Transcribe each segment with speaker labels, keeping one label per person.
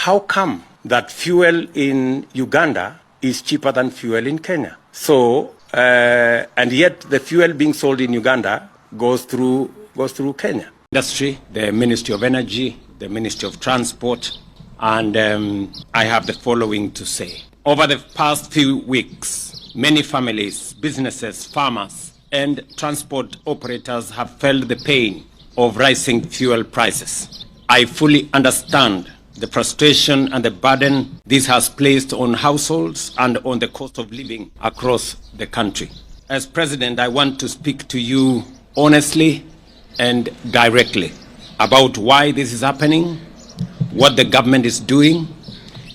Speaker 1: how come that fuel in Uganda is cheaper than fuel in Kenya? So, and yet the fuel being sold in Uganda goes through Kenya. Industry, the Ministry of Energy, the Ministry of Transport, and I have the following to say. Over the past few weeks, many families, businesses, farmers, and transport operators have felt the pain of rising fuel prices. I fully understand the frustration and the burden this has placed on households and on the cost of living across the country. As President, I want to speak to you honestly and directly about why this is happening, what the government is doing,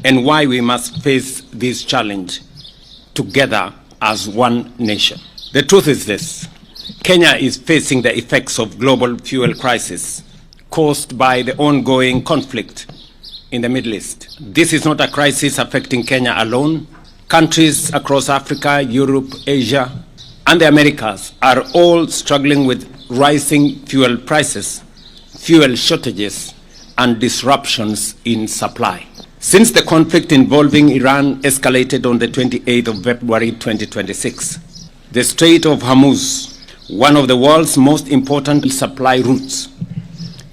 Speaker 1: and why we must face this challenge together as one nation. The truth is this: Kenya is facing the effects of global fuel crisis caused by the ongoing conflict in the Middle East. This is not a crisis affecting Kenya alone. Countries across Africa, Europe, Asia, and the Americas are all struggling with rising fuel prices, fuel shortages, and disruptions in supply. Since the conflict involving Iran escalated on the 28th of February 2026, the Strait of Hormuz, one of the world's most important supply routes,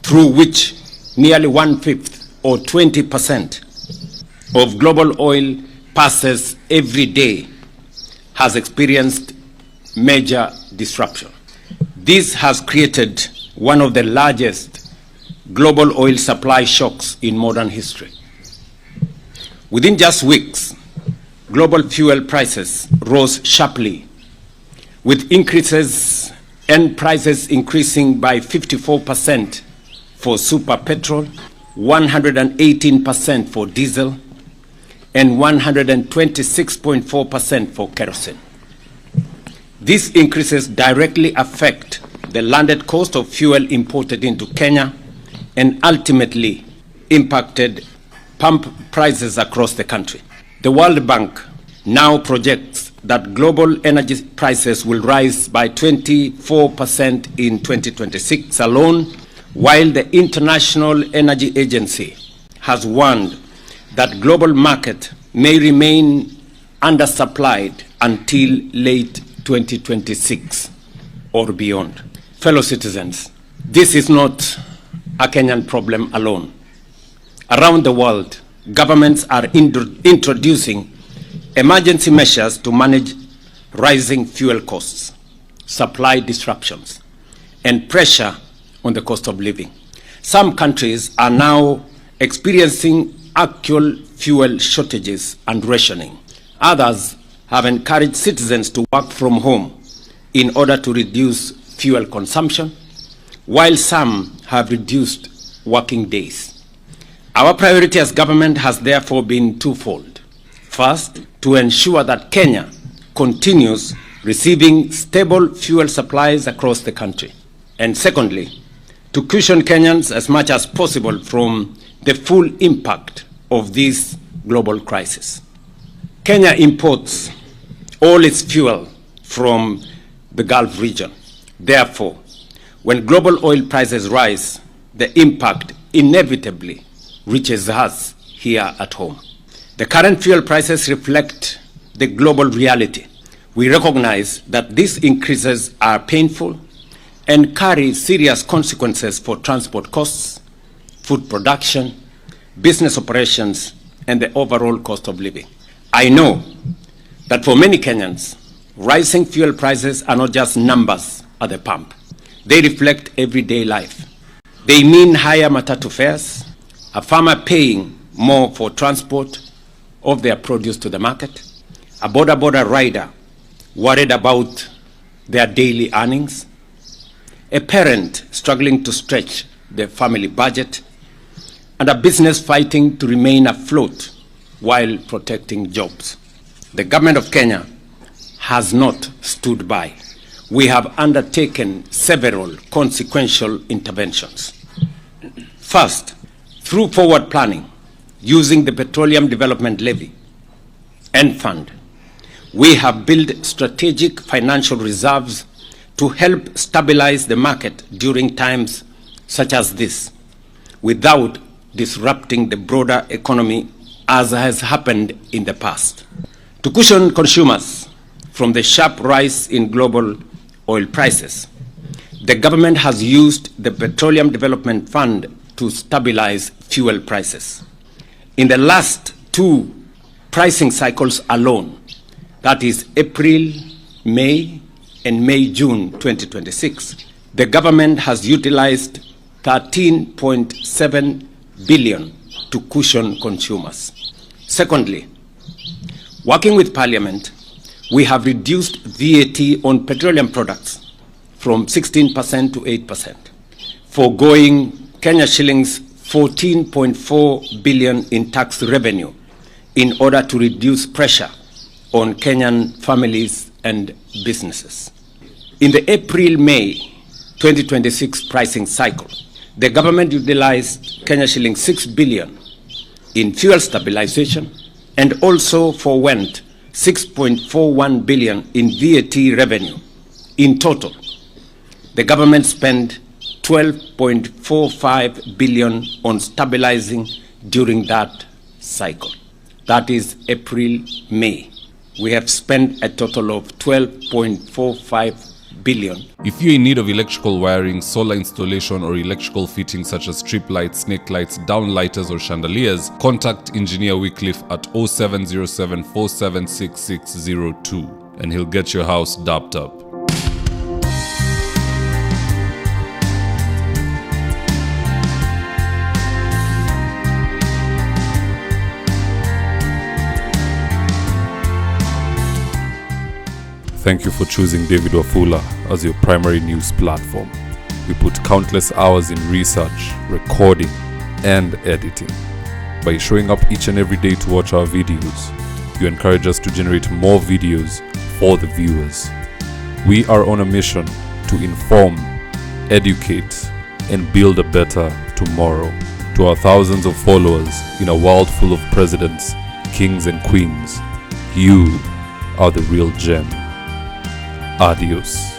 Speaker 1: through which nearly 1/5 or 20% of global oil passes every day, has experienced major disruption. This has created one of the largest global oil supply shocks in modern history. Within just weeks, global fuel prices rose sharply, with increases and prices increasing by 54% for super petrol, 118% for diesel, and 126.4% for kerosene. These increases directly affect the landed cost of fuel imported into Kenya and ultimately impacted pump prices across the country. The World Bank now projects that global energy prices will rise by 24% in 2026 alone, while the International Energy Agency has warned that global market may remain undersupplied until late 2026 or beyond. Fellow citizens, this is not a Kenyan problem alone. Around the world, governments are introducing emergency measures to manage rising fuel costs, supply disruptions, and pressure on the cost of living. Some countries are now experiencing actual fuel shortages and rationing. Others have encouraged citizens to work from home in order to reduce fuel consumption, while some have reduced working days. Our priority as government has therefore been twofold. First, to ensure that Kenya continues receiving stable fuel supplies across the country. And secondly, to cushion Kenyans as much as possible from the full impact of this global crisis. Kenya imports all its fuel from the Gulf region. Therefore, when global oil prices rise, the impact inevitably reaches us here at home. The current fuel prices reflect the global reality. We recognize that these increases are painful and carry serious consequences for transport costs, food production, business operations, and the overall cost of living. I know that for many Kenyans, rising fuel prices are not just numbers at the pump. They reflect everyday life. They mean higher matatu fares, a farmer paying more for transport of their produce to the market, a border rider worried about their daily earnings, a parent struggling to stretch their family budget, and a business fighting to remain afloat while protecting jobs. The government of Kenya has not stood by. We have undertaken several consequential interventions. First, through forward planning, using the Petroleum Development Levy and Fund, we have built strategic financial reserves to help stabilize the market during times such as this, without disrupting the broader economy as has happened in the past. To cushion consumers from the sharp rise in global oil prices, the government has used the Petroleum Development Fund to stabilize fuel prices. In the last two pricing cycles alone, that is April, May, and May-June 2026, the government has utilized 13.7 billion to cushion consumers. Secondly, working with Parliament, we have reduced VAT on petroleum products from 16% to 8%, foregoing Kenya shillings 14.4 billion in tax revenue in order to reduce pressure on Kenyan families and businesses. In the April-May 2026 pricing cycle, the government utilized Kenya shillings 6 billion in fuel stabilization and also forwent 6.41 billion in VAT revenue. In total, the government spent 12.45 billion on stabilizing during that cycle. That is April-May. We have spent a total of 12.45 billion.
Speaker 2: If you're in need of electrical wiring, solar installation, or electrical fittings such as strip lights, snake lights, downlighters, or chandeliers, contact Engineer Wycliffe at 0707 476602 and he'll get your house dapped up. Thank you for choosing David Wafula as your primary news platform. We put countless hours in research, recording, and editing. By showing up each and every day to watch our videos, you encourage us to generate more videos for the viewers. We are on a mission to inform, educate, and build a better tomorrow. To our thousands of followers in a world full of presidents, kings, and queens, you are the real gem. Adios.